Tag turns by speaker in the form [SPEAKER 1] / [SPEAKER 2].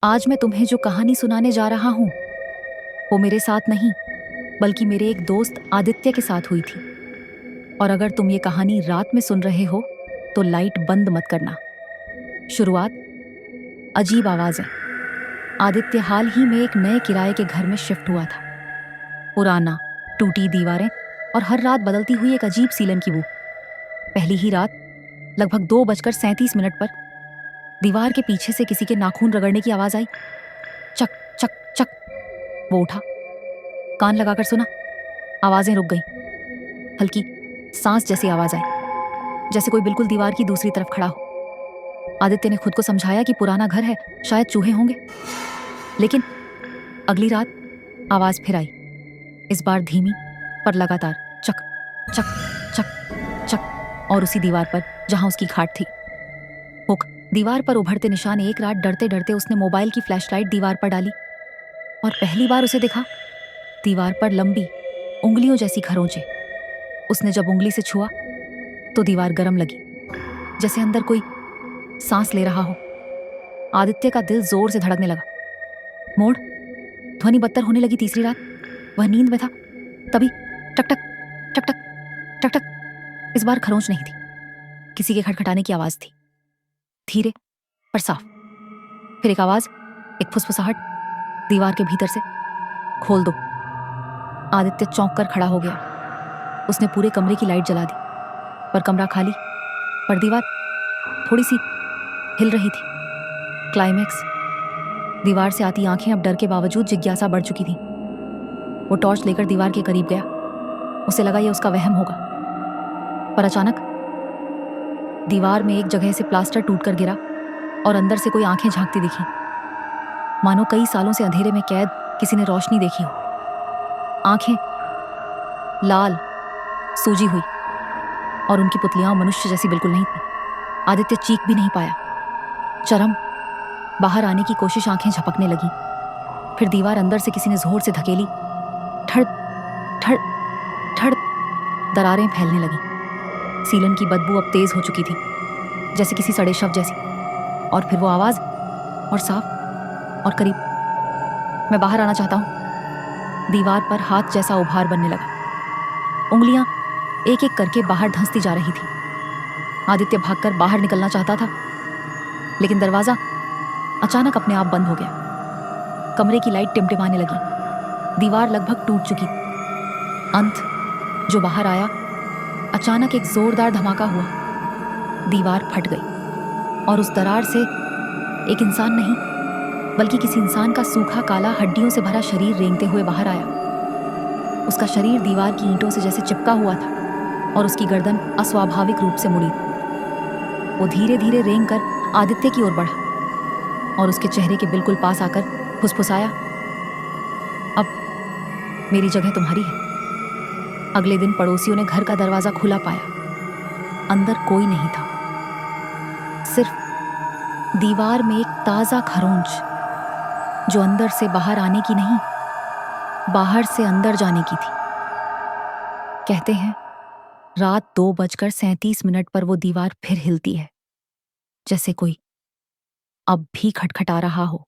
[SPEAKER 1] आज मैं तुम्हें जो कहानी सुनाने जा रहा हूं वो मेरे साथ नहीं बल्कि मेरे एक दोस्त आदित्य के साथ हुई थी। और अगर तुम ये कहानी रात में सुन रहे हो तो लाइट बंद मत करना। शुरुआत। अजीब आवाजें। आदित्य हाल ही में एक नए किराए के घर में शिफ्ट हुआ था। पुराना, टूटी दीवारें और हर रात बदलती हुई एक अजीब सीलन की बू। पहली ही रात लगभग 2:37 पर दीवार के पीछे से किसी के नाखून रगड़ने की आवाज आई। चक चक चक। वो उठा, कान लगाकर सुना। आवाजें रुक गईं। हल्की सांस जैसी आवाज आई, जैसे कोई बिल्कुल दीवार की दूसरी तरफ खड़ा हो। आदित्य ने खुद को समझाया कि पुराना घर है, शायद चूहे होंगे। लेकिन अगली रात आवाज फिर आई, इस बार धीमी पर लगातार। चक चक चक चक। और उसी दीवार पर जहां उसकी खाट थी। हुक। दीवार पर उभरते निशान। एक रात डरते डरते उसने मोबाइल की फ्लैशलाइट दीवार पर डाली और पहली बार उसे दिखा दीवार पर लंबी उंगलियों जैसी खरोंचें। उसने जब उंगली से छुआ तो दीवार गर्म लगी, जैसे अंदर कोई सांस ले रहा हो। आदित्य का दिल जोर से धड़कने लगा। मोड़। ध्वनि बदतर होने लगी। तीसरी रात वह नींद में था। तभी टक टक टक टक टक टक। इस बार खरोंच नहीं थी, किसी के खटखटाने की आवाज थी, धीरे पर साफ। फिर एक आवाज, एक फुसफुसाहट दीवार के भीतर से, खोल दो। आदित्य चौंक कर खड़ा हो गया। उसने पूरे कमरे की लाइट जला दी, पर कमरा खाली। पर दीवार थोड़ी सी हिल रही थी। क्लाइमैक्स। दीवार से आती आंखें अब डर के बावजूद जिज्ञासा बढ़ चुकी थीं। वो टॉर्च लेकर दीवार के करीब गया। उसे लगा ये उसका वहम होगा, पर अचानक दीवार में एक जगह से प्लास्टर टूटकर गिरा और अंदर से कोई आंखें झांकती दिखी, मानो कई सालों से अंधेरे में कैद किसी ने रोशनी देखी हो। आंखें लाल, सूजी हुई, और उनकी पुतलियां मनुष्य जैसी बिल्कुल नहीं थी। आदित्य चीख भी नहीं पाया। चरम बाहर आने की कोशिश। आंखें झपकने लगी। फिर दीवार अंदर से किसी ने जोर से धकेली। ठड़ ठड़ ठड़। दरारें फैलने लगी। सीलन की बदबू अब तेज हो चुकी थी, जैसे किसी सड़े शव जैसी। और फिर वो आवाज, और साफ और करीब। मैं बाहर आना चाहता हूं। दीवार पर हाथ जैसा उभार बनने लगा। उंगलियां एक एक करके बाहर धंसती जा रही थी। आदित्य भागकर बाहर निकलना चाहता था, लेकिन दरवाजा अचानक अपने आप बंद हो गया। कमरे की लाइट टिमटिमाने लगी। दीवार लगभग टूट चुकी। अंत जो बाहर आया, अचानक एक जोरदार धमाका हुआ। दीवार फट गई और उस दरार से एक इंसान नहीं बल्कि किसी इंसान का सूखा काला हड्डियों से भरा शरीर रेंगते हुए बाहर आया। उसका शरीर दीवार की ईंटों से जैसे चिपका हुआ था और उसकी गर्दन अस्वाभाविक रूप से मुड़ी थी। वो धीरे धीरे रेंग कर आदित्य की ओर बढ़ा और उसके चेहरे के बिल्कुल पास आकर फुसफुसाया, अब मेरी जगह तुम्हारी है। अगले दिन पड़ोसियों ने घर का दरवाजा खुला पाया। अंदर कोई नहीं था, सिर्फ दीवार में एक ताजा खरोंच, जो अंदर से बाहर आने की नहीं, बाहर से अंदर जाने की थी। कहते हैं रात 2:37 पर वो दीवार फिर हिलती है, जैसे कोई अब भी खटखटा रहा हो।